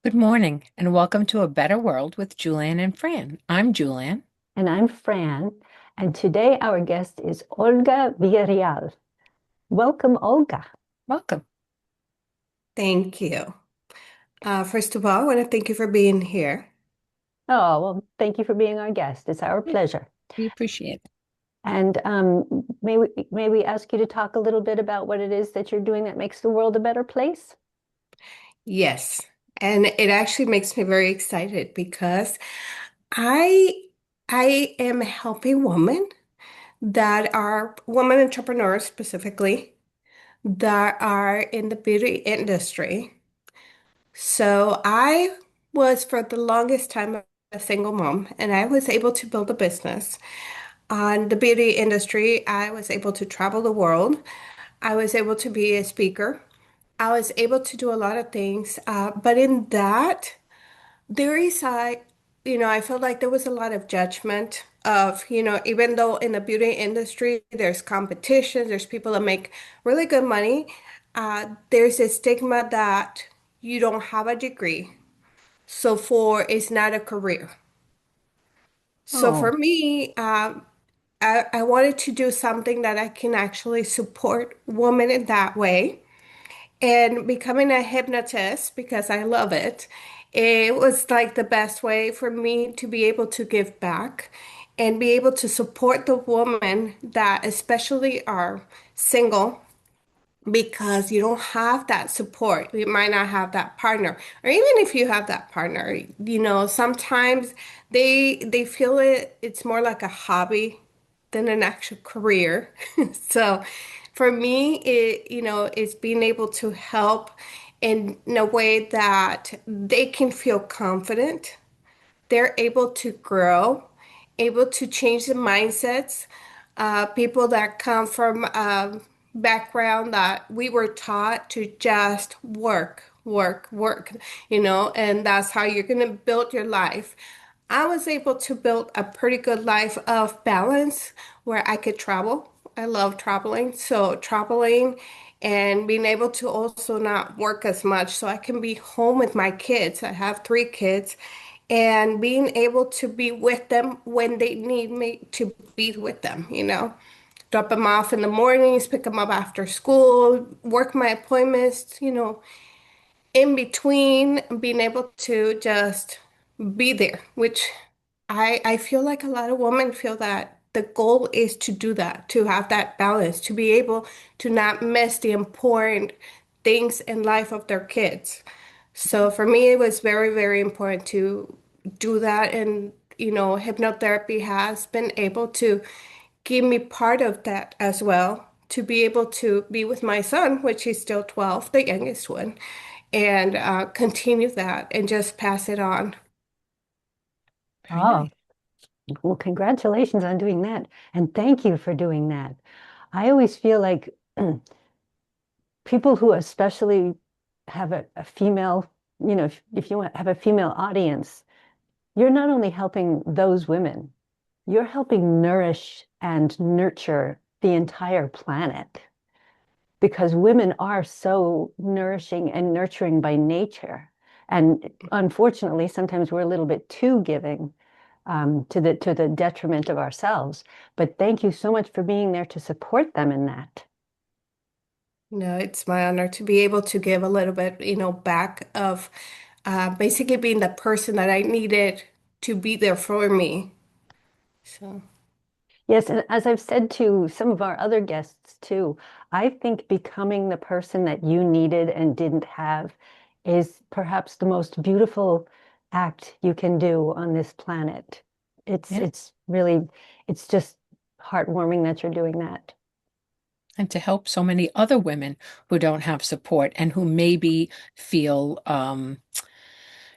Good morning, and welcome to A Better World with Julann and Fran. I'm Julann. And I'm Fran, and today our guest is Olga Villarreal. Welcome, Olga. Welcome. Thank you. First of all, I want to thank you for being here. Oh, well, thank you for being our guest. It's our Yeah, pleasure. we appreciate it. And may we ask you to talk a little bit about what it is that you're doing that makes the world a better place? Yes, and it actually makes me very excited because I I am helping women that are women entrepreneurs specifically that are in the beauty industry. So I was for the longest time a single mom, and I was able to build a business on the beauty industry. I was able to travel the world. I was able to be a speaker. I was able to do a lot of things. But in that, there is I felt like there was a lot of judgment of, even though in the beauty industry, there's competition, there's people that make really good money, there's a stigma that you don't have a degree. So for it's not a career. So for Oh, me, I wanted to do something that I can actually support women in that way. And becoming a hypnotist, because I love it, it was like the best way for me to be able to give back and be able to support the women that especially are single because you don't have that support. You might not have that partner. Or even if you have that partner, sometimes they feel it's more like a hobby than an actual career. So for me, it's being able to help in a way that they can feel confident, they're able to grow, able to change the mindsets. People that come from a background that we were taught to just work, work, work, and that's how you're going to build your life. I was able to build a pretty good life of balance where I could travel. I love traveling. So, traveling and being able to also not work as much so I can be home with my kids. I have three kids and being able to be with them when they need me to be with them, drop them off in the mornings, pick them up after school, work my appointments, in between, being able to just be there, which I feel like a lot of women feel that the goal is to do that, to have that balance, to be able to not miss the important things in life of their kids. So for me, it was very, very important to do that. And, hypnotherapy has been able to give me part of that as well, to be able to be with my son, which is still 12, the youngest one, and continue that and just pass it on. Very nice. oh, well, congratulations on doing that. And thank you for doing that. I always feel like people who especially have a female, if you have a female audience, you're not only helping those women, you're helping nourish and nurture the entire planet because women are so nourishing and nurturing by nature. And unfortunately, sometimes we're a little bit too giving to the detriment of ourselves. But thank you so much for being there to support them in that. No, it's my honor to be able to give a little bit, back of basically being the person that I needed to be there for me. So, Yes, and as I've said to some of our other guests too, I think becoming the person that you needed and didn't have is perhaps the most beautiful act you can do on this planet. It's Yeah. it's really it's just heartwarming that you're doing that. And to help so many other women who don't have support and who maybe feel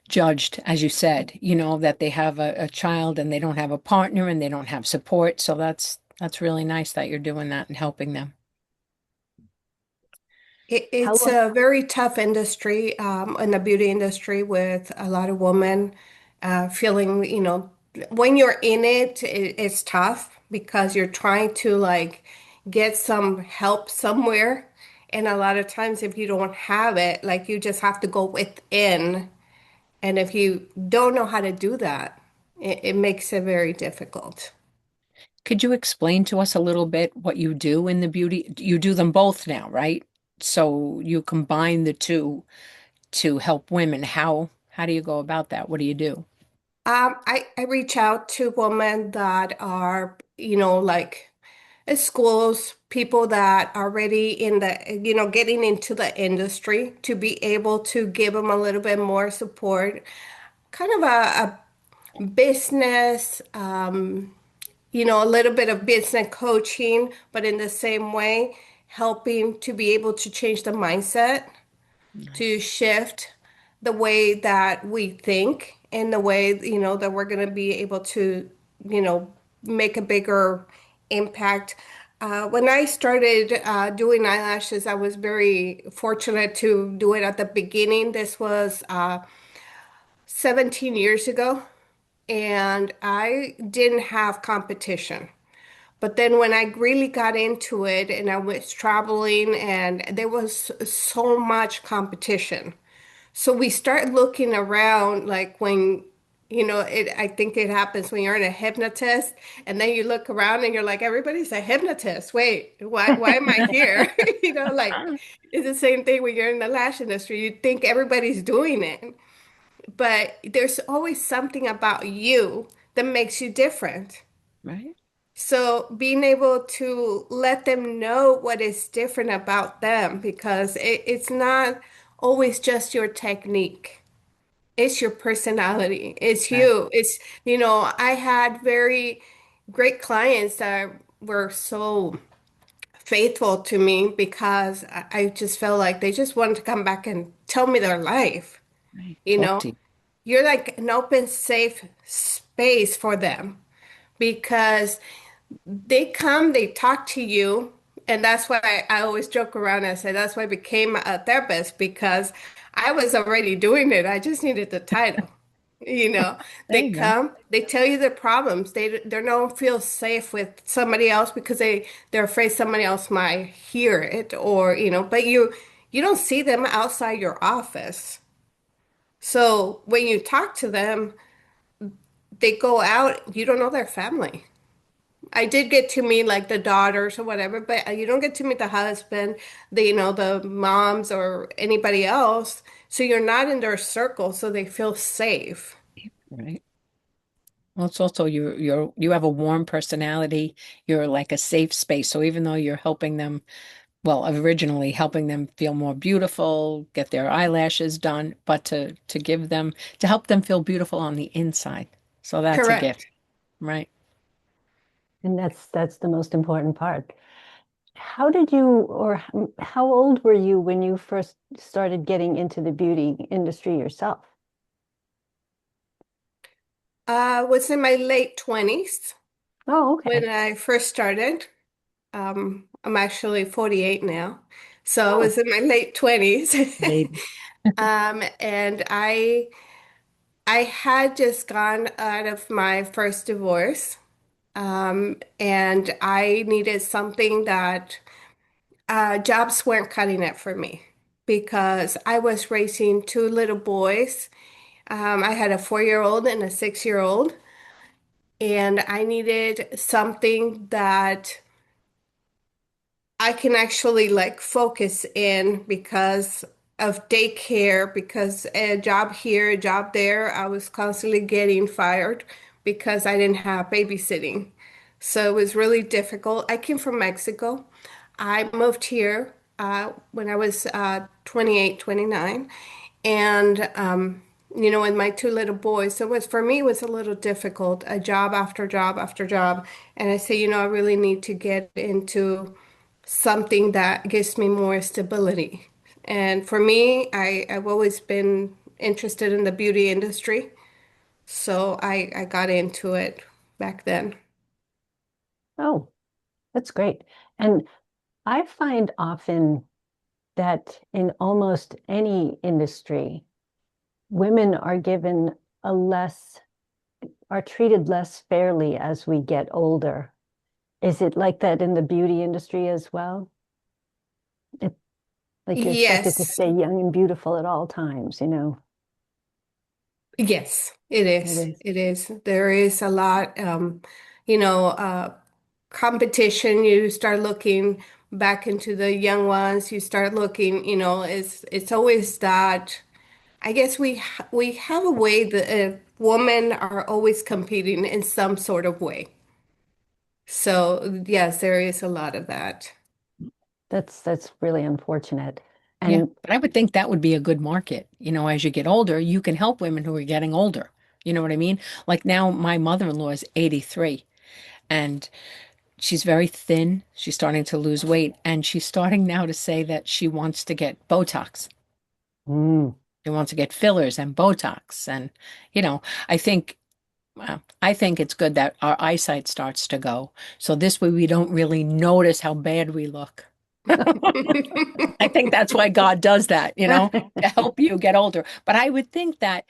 judged, as you said, that they have a child and they don't have a partner and they don't have support. So that's really nice that you're doing that and helping them. How it's long? a very tough industry in the beauty industry with a lot of women feeling, when you're in it's tough because you're trying to like get some help somewhere. And a lot of times, if you don't have it, like you just have to go within And if you don't know how to do that, it makes it very difficult. Could you explain to us a little bit what you do in the beauty? You do them both now, right? So you combine the two to help women. How do you go about that? What do you do? I reach out to women that are, like at schools, people that are already in the, getting into the industry to be able to give them a little bit more support, kind of a business, a little bit of business coaching, but in the same way, helping to be able to change the mindset, to Nice. shift the way that we think and the way, that we're going to be able to, you know, make a bigger impact. When I started doing eyelashes, I was very fortunate to do it at the beginning. This was 17 years ago, and I didn't have competition. But then when I really got into it and I was traveling and there was so much competition. So we start looking around like when, I think it happens when you're in a hypnotist and then you look around and you're like, everybody's a hypnotist. Wait, why am I here? Like it's the same thing when you're in the lash industry. You think everybody's doing it, but there's always something about you that makes you different. Right? So being able to let them know what is different about them because it's not always just your technique. It's your personality. It's Right. you. I had very great clients that were so faithful to me because I just felt like they just wanted to come back and tell me their life. Right. You Talk know, to you. you're like an open, safe space for them because they come, they talk to you, and that's why I always joke around and say that's why I became a therapist because I was already doing it. I just needed the title. You know, There they you go. come, they tell you their problems. They don't feel safe with somebody else because they're afraid somebody else might hear it or, but you don't see them outside your office. So when you talk to them, they go out, you don't know their family. I did get to meet like the daughters or whatever, but you don't get to meet the husband, the moms or anybody else. So you're not in their circle, so they feel safe. Right. Well, it's also you have a warm personality. You're like a safe space. So even though you're helping them, well, originally helping them feel more beautiful, get their eyelashes done, but to give them to help them feel beautiful on the inside. So that's a gift, Correct. right? And that's the most important part. How did you, or how old were you when you first started getting into the beauty industry yourself? Was in my late 20s Oh, when okay. I first started. I'm actually 48 now. So I Oh, was in my late 20s. Baby. And I had just gone out of my first divorce. And I needed something that jobs weren't cutting it for me because I was raising two little boys. I had a 4-year-old and a 6-year-old, and I needed something that I can actually like focus in because of daycare, because a job here, a job there, I was constantly getting fired because I didn't have babysitting. So it was really difficult. I came from Mexico. I moved here when I was 28, 29. And, with my two little boys. So it was, for me, it was a little difficult, a job after job after job. And I say, I really need to get into something that gives me more stability. And for me, I've always been interested in the beauty industry, so I got into it back then. oh, that's great. And I find often that in almost any industry, women are given a less, are treated less fairly as we get older. Is it like that in the beauty industry as well? It, like you're expected to Yes, stay young and beautiful at all times, you know? Yes, it It is. is. It is. There is a lot, you know, competition. You start looking back into the young ones. You start looking, it's always that. I guess we have a way that women are always competing in some sort of way. So yes, there is a lot of that. That's really unfortunate. Yeah, And but I would think that would be a good market. As you get older, you can help women who are getting older. You know what I mean? Like now, my mother-in-law is 83 and she's very thin. She's starting to lose weight and she's starting now to say that she wants to get Botox. mm, She wants to get fillers and Botox. And, you know, I think I think it's good that our eyesight starts to go. So this way we don't really notice how bad we look. I think that's why God does that, to help you get older. But I would think that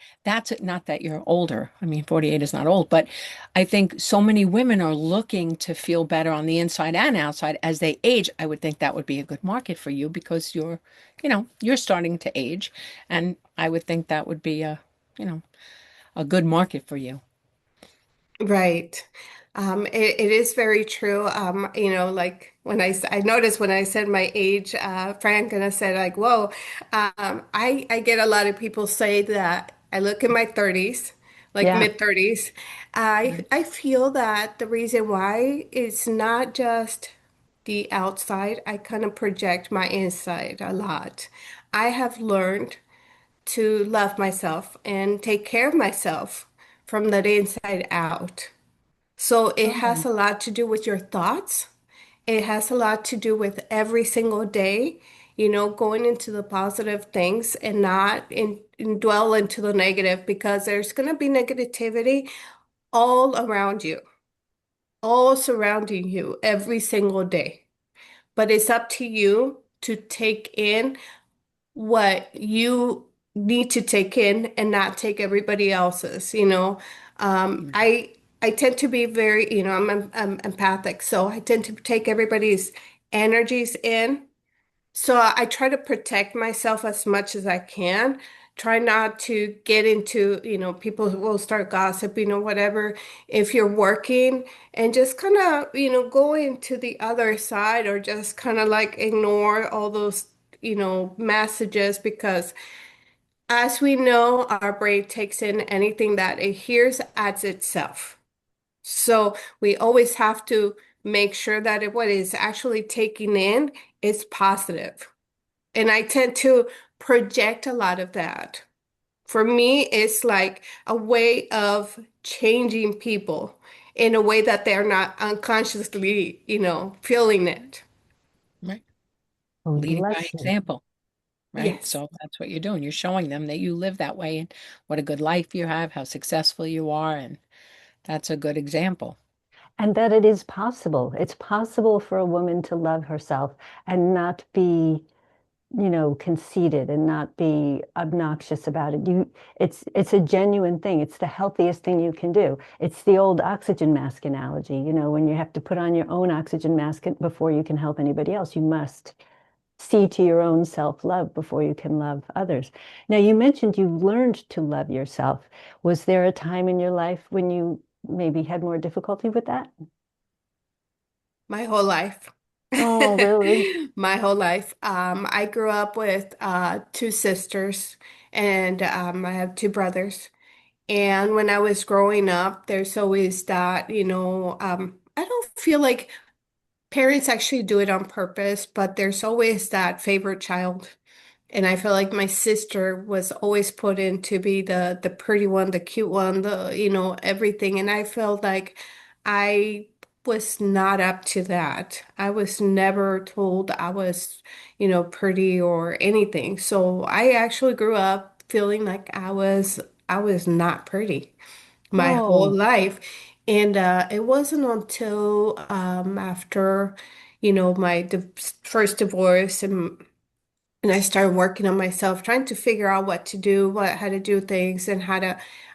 not that you're older. I mean, 48 is not old, but I think so many women are looking to feel better on the inside and outside as they age. I would think that would be a good market for you because you're starting to age. And I would think that would be you know, a good market for you. Right. It is very true. Like I noticed when I said my age, Frank gonna said like, whoa, I get a lot of people say that I look in my 30s, like yeah. mid 30s. I feel that the reason why is not just the outside. I kind of project my inside a lot. I have learned to love myself and take care of myself from the inside out. So it has Oh, a lot to do with your thoughts. It has a lot to do with every single day, going into the positive things and not dwell into the negative because there's going to be negativity all around you, all surrounding you every single day. But it's up to you to take in what you need to take in and not take everybody else's. I tend to be very, I'm empathic, so I tend to take everybody's energies in. So I try to protect myself as much as I can. Try not to get into, people who will start gossiping or whatever if you're working and just kind of, go into the other side or just kind of like ignore all those, messages because as we know, our brain takes in anything that it hears as itself. So we always have to make sure that what is actually taking in is positive. And I tend to project a lot of that. For me, it's like a way of changing people in a way that they're not unconsciously, feeling it. Right. oh, Leading by bless you. example. Right? Yes. So that's what you're doing. You're showing them that you live that way and what a good life you have, how successful you are, and that's a good example. And that it is possible. It's possible for a woman to love herself and not be, conceited and not be obnoxious about it. It's a genuine thing. It's the healthiest thing you can do. It's the old oxygen mask analogy, when you have to put on your own oxygen mask before you can help anybody else. You must see to your own self-love before you can love others. Now, you mentioned you learned to love yourself. Was there a time in your life when you maybe had more difficulty with that? My whole life. Oh, really? My whole life. I grew up with two sisters and I have two brothers. And when I was growing up, there's always that, I don't feel like parents actually do it on purpose, but there's always that favorite child. And I feel like my sister was always put in to be the pretty one, the cute one, everything. And I felt like I was not up to that. I was never told I was, pretty or anything. So I actually grew up feeling like I was not pretty my whole Oh, life. And it wasn't until after, my first divorce and I started working on myself, trying to figure out what to do, how to do things, and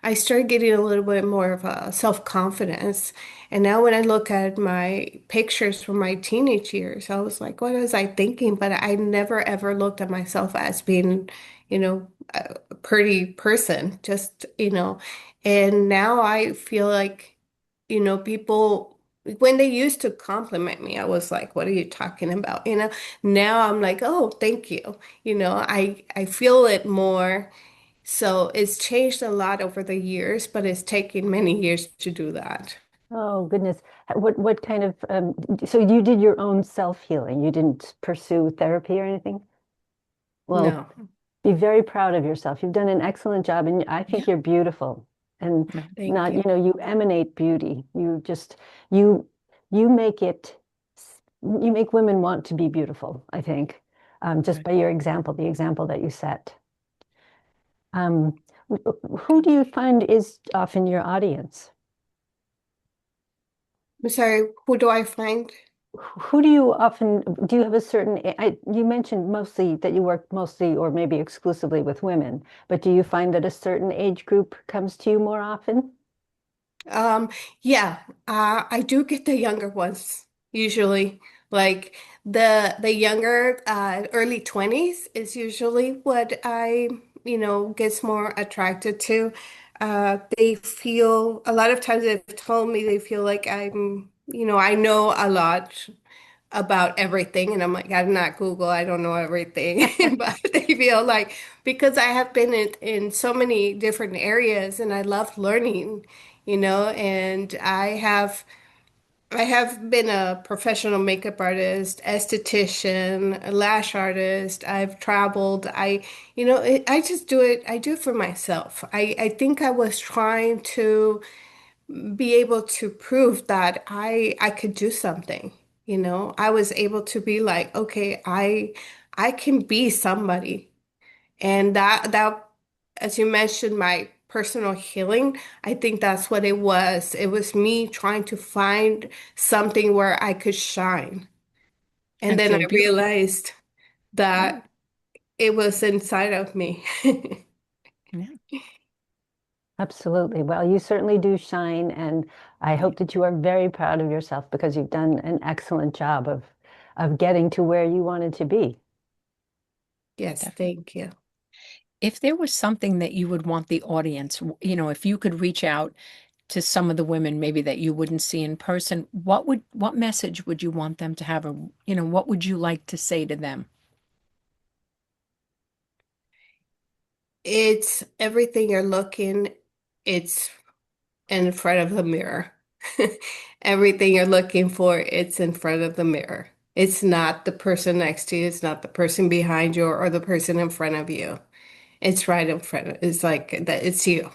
I started getting a little bit more of a self-confidence. And now when I look at my pictures from my teenage years, I was like, what was I thinking? But I never ever looked at myself as being, a pretty person, just, and now I feel like, people, when they used to compliment me, I was like, what are you talking about? Now I'm like, oh, thank you. I feel it more. So it's changed a lot over the years, but it's taken many years to do that. Oh, goodness. What kind of so you did your own self-healing. You didn't pursue therapy or anything? Well, No. be very proud of yourself. You've done an excellent job, and I think Yeah. you're beautiful. And No, Thank not, you. you emanate beauty. You you make it you make women want to be beautiful, I think, just right. by your example, the example that you set. Um, who do Thank you you. find is often your audience? I'm sorry, who do I find? Who do you often do you have a certain you mentioned mostly that you work mostly or maybe exclusively with women, but do you find that a certain age group comes to you more often? Um, yeah, I do get the younger ones usually. Like the younger, early 20s is usually what I, gets more attracted to. They feel a lot of times they've told me they feel like I know a lot about everything, and I'm like, I'm not Google, I don't know everything. But they feel like because I have been in so many different areas and I love learning, and I have been a professional makeup artist, esthetician, a lash artist. I've traveled. I just do it. I do it for myself. I think I was trying to be able to prove that I could do something. I was able to be like, okay, I can be somebody. And that as you mentioned, my personal healing, I think that's what it was. It was me trying to find something where I could shine. And And then I feel beautiful. realized Yeah. that it was inside of me. Yeah. Absolutely. Well, you certainly do shine, and I Yeah. hope that you are very proud of yourself because you've done an excellent job of getting to where you wanted to be. Yes, Definitely. thank you. If there was something that you would want the audience, if you could reach out to some of the women maybe that you wouldn't see in person, what message would you want them to have, or what would you like to say to them? It's everything you're looking, it's in front of the mirror. Everything you're looking for, it's in front of the mirror. It's not the person next to you, it's not the person behind you or the person in front of you. It's right in front of, it's like that, it's you.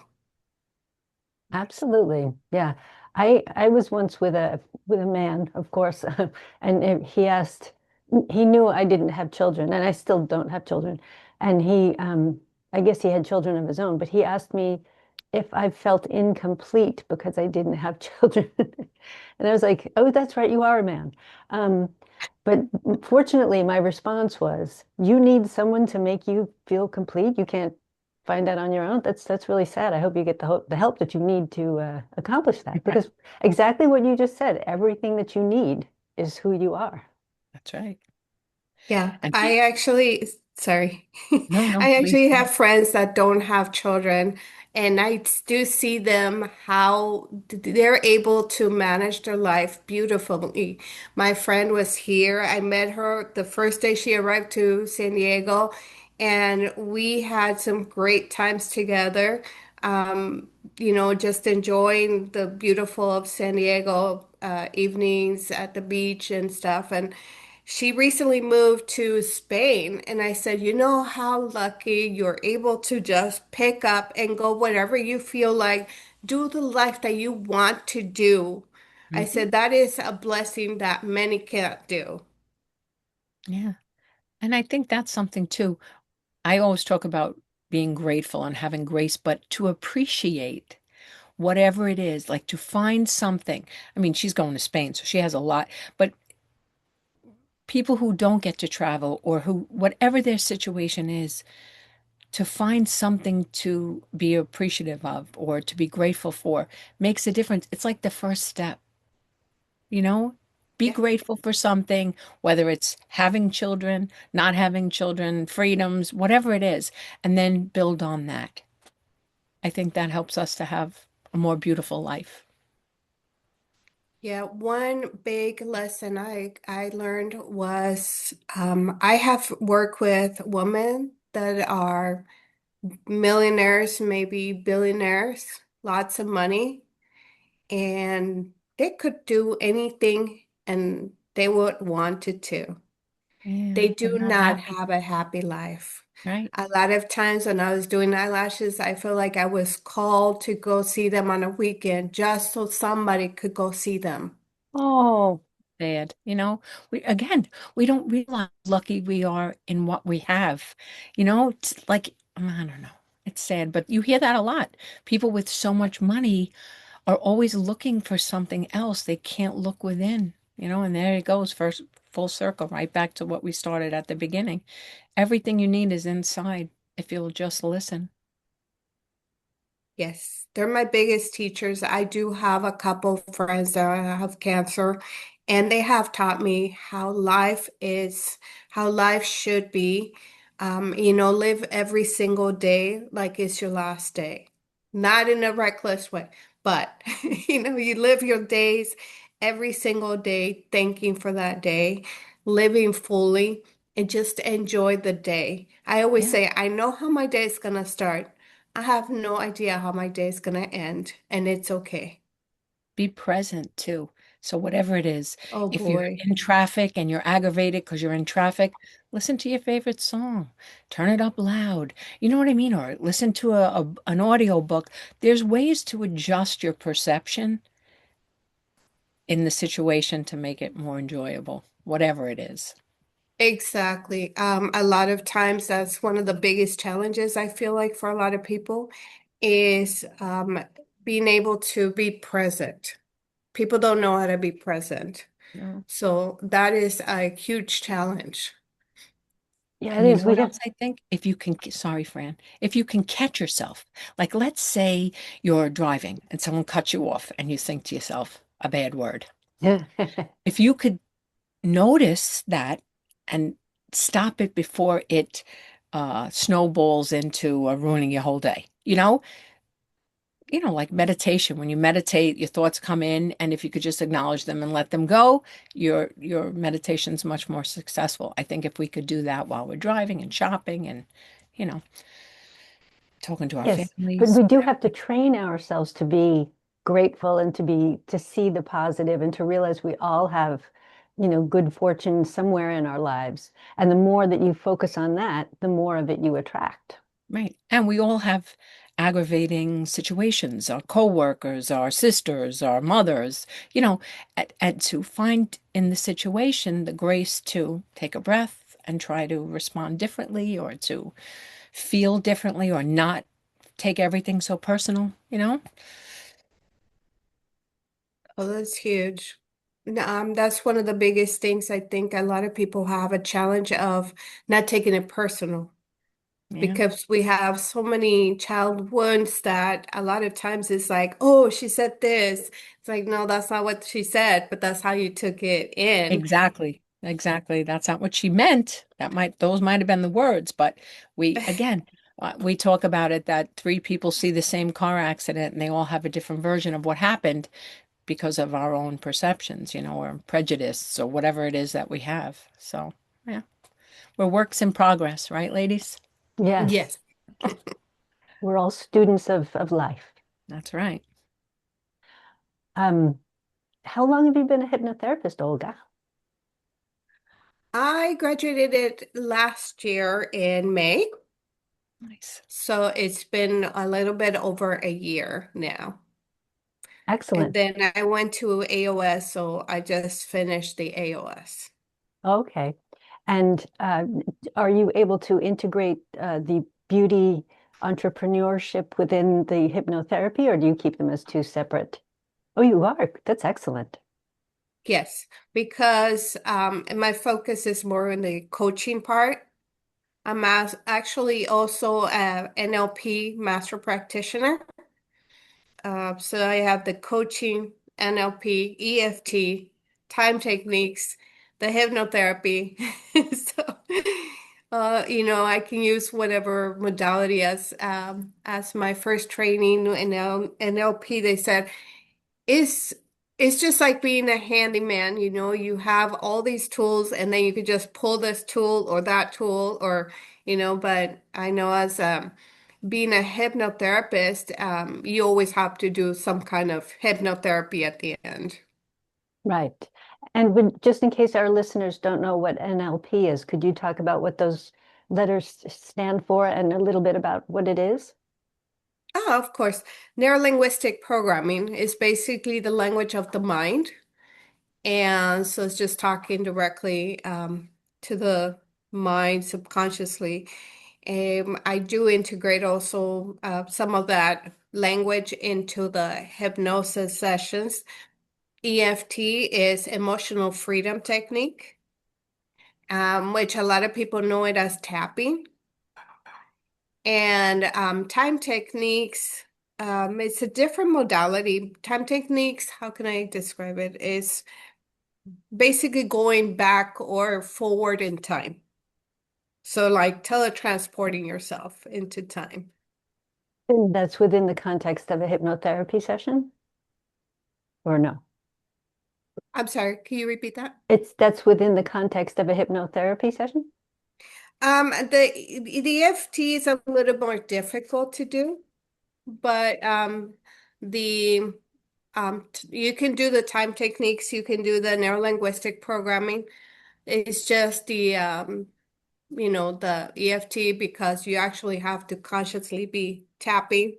Absolutely. Yeah. I was once with a man, of course, and he asked he knew I didn't have children and I still don't have children. And he I guess he had children of his own, but he asked me if I felt incomplete because I didn't have children. And I was like, "Oh, that's right, you are a man." Um, but fortunately, my response was, "You need someone to make you feel complete. You can't find that on your own. That's really sad. I hope you get the help that you need to accomplish that Right. because exactly what you just said, everything that you need is who you are." That's right. Yeah, And I actually, sorry. no, no, I please actually go ahead. have friends that don't have children, and I do see them how they're able to manage their life beautifully. My friend was here. I met her the first day she arrived to San Diego, and we had some great times together. Just enjoying the beautiful of San Diego evenings at the beach and stuff. And she recently moved to Spain, and I said, you know how lucky you're able to just pick up and go whatever you feel like, do the life that you want to do. I Hmm. said, that is a blessing that many can't do. Yeah. And I think that's something too. I always talk about being grateful and having grace, but to appreciate whatever it is, like to find something. I mean, she's going to Spain, so she has a lot, but people who don't get to travel or who, whatever their situation is, to find something to be appreciative of or to be grateful for makes a difference. It's like the first step, you know? Be Yeah. grateful for something, whether it's having children, not having children, freedoms, whatever it is, and then build on that. I think that helps us to have a more beautiful life. Yeah, one big lesson I learned was I have worked with women that are millionaires, maybe billionaires, lots of money, and they could do anything and they would want it to. They Yeah, they're do not not happy, have a happy life. right? A lot of times when I was doing eyelashes, I feel like I was called to go see them on a weekend just so somebody could go see them. Oh, Sad. We don't realize how lucky we are in what we have. It's like, I don't know. It's sad, but you hear that a lot. People with so much money are always looking for something else. They can't look within, and there it goes, first full circle, right back to what we started at the beginning. Everything you need is inside if you'll just listen. Yes, they're my biggest teachers. I do have a couple friends that have cancer, and they have taught me how life is, how life should be. Live every single day like it's your last day. Not in a reckless way, but you live your days every single day, thanking for that day, living fully, and just enjoy the day. I always Yeah. say, I know how my day is gonna start. I have no idea how my day is gonna end, and it's okay. Be present too. So whatever it is, Oh if you're boy. in traffic and you're aggravated because you're in traffic, listen to your favorite song. Turn it up loud. You know what I mean? Or listen to an audio book. There's ways to adjust your perception in the situation to make it more enjoyable, whatever it is. Exactly. A lot of times that's one of the biggest challenges I feel like for a lot of people is being able to be present. People don't know how to be present. No. So that is a huge challenge. yeah, it And you is. know We what have, else I think? If you can, sorry, Fran, if you can catch yourself, like let's say you're driving and someone cuts you off and you think to yourself a bad word. If you could notice that and stop it before it snowballs into ruining your whole day, like meditation. When you meditate, your thoughts come in, and if you could just acknowledge them and let them go, your meditation's much more successful. I think if we could do that while we're driving and shopping and, you know, talking to our yes, but families. we do have to train ourselves to be grateful and to see the positive and to realize we all have, good fortune somewhere in our lives. And the more that you focus on that, the more of it you attract. Right. And we all have aggravating situations, our coworkers, our sisters, our mothers, and to find in the situation the grace to take a breath and try to respond differently or to feel differently or not take everything so personal. Oh, that's huge. That's one of the biggest things I think a lot of people have a challenge of not taking it personal Yeah, because we have so many child wounds that a lot of times it's like, oh, she said this. It's like, no, that's not what she said, but that's how you took it in. exactly. Exactly. That's not what she meant. Those might have been the words, but again, we talk about it that three people see the same car accident and they all have a different version of what happened because of our own perceptions, or prejudice or whatever it is that we have. So, yeah, we're works in progress, right, ladies? Yes, Yes. we're all students of life. That's right. Um, how long have you been a hypnotherapist, Olga? I graduated last year in May, Nice. so it's been a little bit over a year now. And Excellent. then I went to AOS, so I just finished the AOS. Okay. And are you able to integrate the beauty entrepreneurship within the hypnotherapy, or do you keep them as two separate? Oh, you are. That's excellent. Yes, because my focus is more in the coaching part. Actually also a NLP master practitioner. So I have the coaching, NLP, EFT, time techniques, the hypnotherapy. So, I can use whatever modality as my first training in NLP. They said it's it's just like being a handyman. You have all these tools, and then you could just pull this tool or that tool, or But I know as being a hypnotherapist, you always have to do some kind of hypnotherapy at the end. Right. And just in case our listeners don't know what NLP is, could you talk about what those letters stand for and a little bit about what it is? Oh, of course. Neurolinguistic programming is basically the language of the mind. And so it's just talking directly to the mind subconsciously. I do integrate also some of that language into the hypnosis sessions. EFT is emotional freedom technique, which a lot of people know it as tapping. And time techniques, it's a different modality. Time techniques, how can I describe it? Is basically going back or forward in time. So like teletransporting yourself into time. And that's within the context of a hypnotherapy session, or no? I'm sorry, can you repeat that? That's within the context of a hypnotherapy session? The EFT is a little more difficult to do, but the you can do the time techniques, you can do the neurolinguistic programming. It's just the EFT because you actually have to consciously be tapping.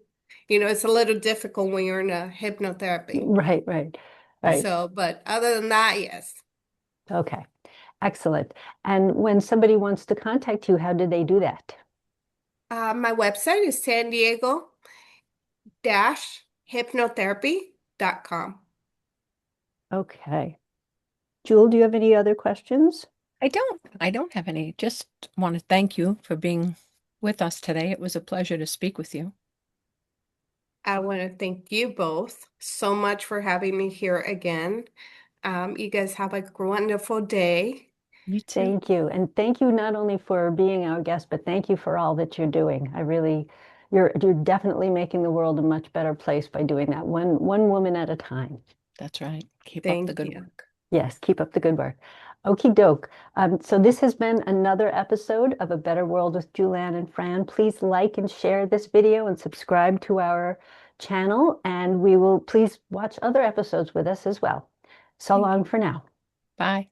It's a little difficult when you're in a hypnotherapy. Right, right, right. So, but other than that, yes. Okay, excellent. And when somebody wants to contact you, how do they do that? My website is san diego-hypnotherapy.com. Okay. Jewel, do you have any other questions? I don't have any. Just want to thank you for being with us today. It was a pleasure to speak with you. I want to thank you both so much for having me here again. You guys have a wonderful day. You too. Thank you. And thank you not only for being our guest, but thank you for all that you're doing. You're definitely making the world a much better place by doing that one woman at a time. That's right. Keep up the Thank good you. work. Yes, keep up the good work. Okie doke. So this has been another episode of A Better World with Julann and Fran. Please like and share this video and subscribe to our channel, and we will please watch other episodes with us as well. So Thank long you. for now. Bye.